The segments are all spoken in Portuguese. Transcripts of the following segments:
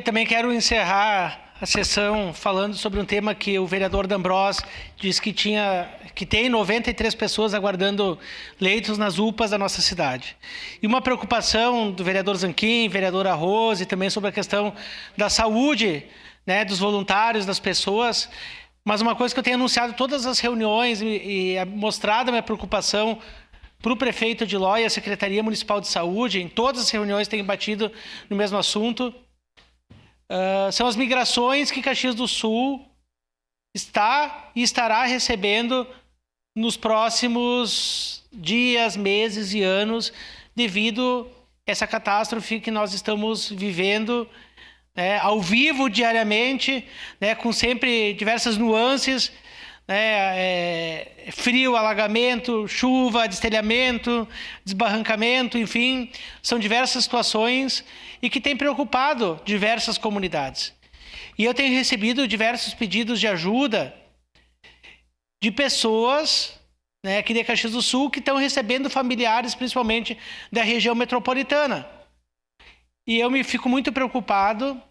Também quero encerrar a sessão falando sobre um tema que o vereador D'Ambrós disse que tem 93 pessoas aguardando leitos nas UPAs da nossa cidade. E uma preocupação do vereador Zanquim, vereadora Rose, também sobre a questão da saúde, né, dos voluntários, das pessoas. Mas uma coisa que eu tenho anunciado em todas as reuniões e mostrado a minha preocupação para o prefeito de Ló e a Secretaria Municipal de Saúde, em todas as reuniões tenho batido no mesmo assunto, são as migrações que Caxias do Sul está e estará recebendo nos próximos dias, meses e anos, devido a essa catástrofe que nós estamos vivendo, né, ao vivo, diariamente, né, com sempre diversas nuances, né, frio, alagamento, chuva, destelhamento, desbarrancamento, enfim, são diversas situações e que têm preocupado diversas comunidades. E eu tenho recebido diversos pedidos de ajuda de pessoas, né, aqui de Caxias do Sul, que estão recebendo familiares, principalmente da região metropolitana. E eu fico muito preocupado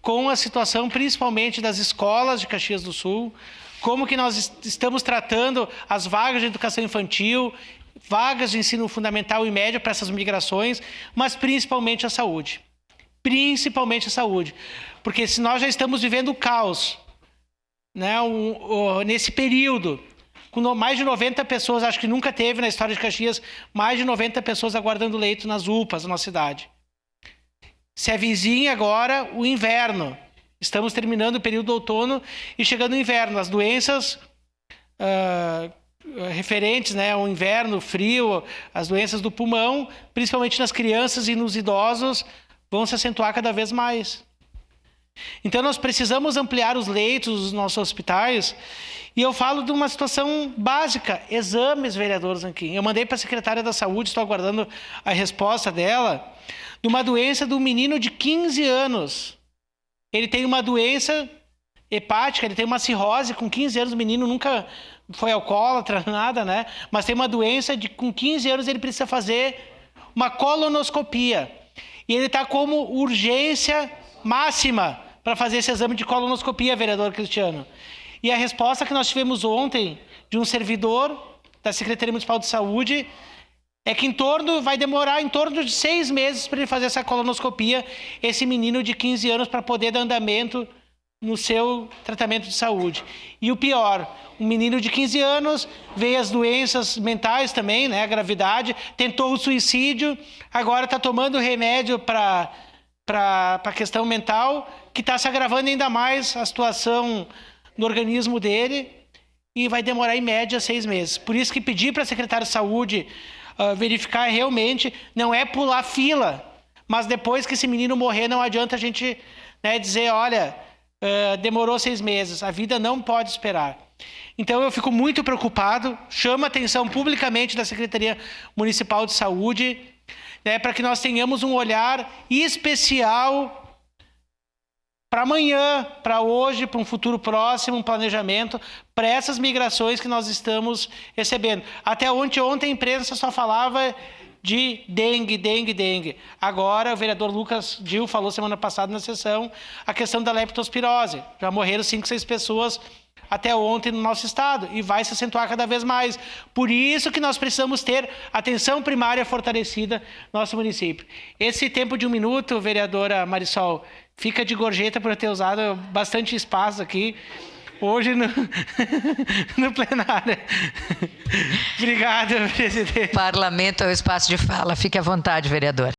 com a situação, principalmente das escolas de Caxias do Sul, como que nós estamos tratando as vagas de educação infantil, vagas de ensino fundamental e médio para essas migrações, mas principalmente a saúde. Principalmente a saúde. Porque se nós já estamos vivendo o caos, né, nesse período, com mais de 90 pessoas, acho que nunca teve na história de Caxias, mais de 90 pessoas aguardando leito nas UPAs da nossa cidade. Se avizinha agora o inverno. Estamos terminando o período do outono e chegando o inverno. As doenças referentes, né, ao inverno, frio, as doenças do pulmão, principalmente nas crianças e nos idosos, vão se acentuar cada vez mais. Então, nós precisamos ampliar os leitos dos nossos hospitais. E eu falo de uma situação básica, exames, vereador Zanquim. Eu mandei para a secretária da Saúde, estou aguardando a resposta dela, de uma doença de um menino de 15 anos. Ele tem uma doença hepática, ele tem uma cirrose, com 15 anos, o menino nunca foi alcoólatra, nada, né? Mas tem uma doença, com 15 anos ele precisa fazer uma colonoscopia. E ele está como urgência máxima para fazer esse exame de colonoscopia, vereador Cristiano. E a resposta que nós tivemos ontem de um servidor da Secretaria Municipal de Saúde é que vai demorar em torno de 6 meses para ele fazer essa colonoscopia, esse menino de 15 anos, para poder dar andamento no seu tratamento de saúde. E o pior, um menino de 15 anos, veio as doenças mentais também, né, a gravidade, tentou o suicídio, agora está tomando remédio para a questão mental, que está se agravando ainda mais a situação no organismo dele, e vai demorar em média 6 meses. Por isso que pedi para a secretária de Saúde verificar realmente, não é pular fila, mas depois que esse menino morrer, não adianta a gente, né, dizer, olha, demorou 6 meses, a vida não pode esperar. Então eu fico muito preocupado, chamo a atenção publicamente da Secretaria Municipal de Saúde, né, para que nós tenhamos um olhar especial para amanhã, para hoje, para um futuro próximo, um planejamento para essas migrações que nós estamos recebendo. Até ontem a imprensa só falava de dengue. Agora, o vereador Lucas Dil falou semana passada na sessão a questão da leptospirose. Já morreram 5, 6 pessoas até ontem no nosso estado e vai se acentuar cada vez mais. Por isso que nós precisamos ter atenção primária fortalecida no nosso município. Esse tempo de 1 minuto, vereadora Marisol, fica de gorjeta por eu ter usado bastante espaço aqui hoje no plenário. Obrigado, presidente. Parlamento é o espaço de fala. Fique à vontade, vereador.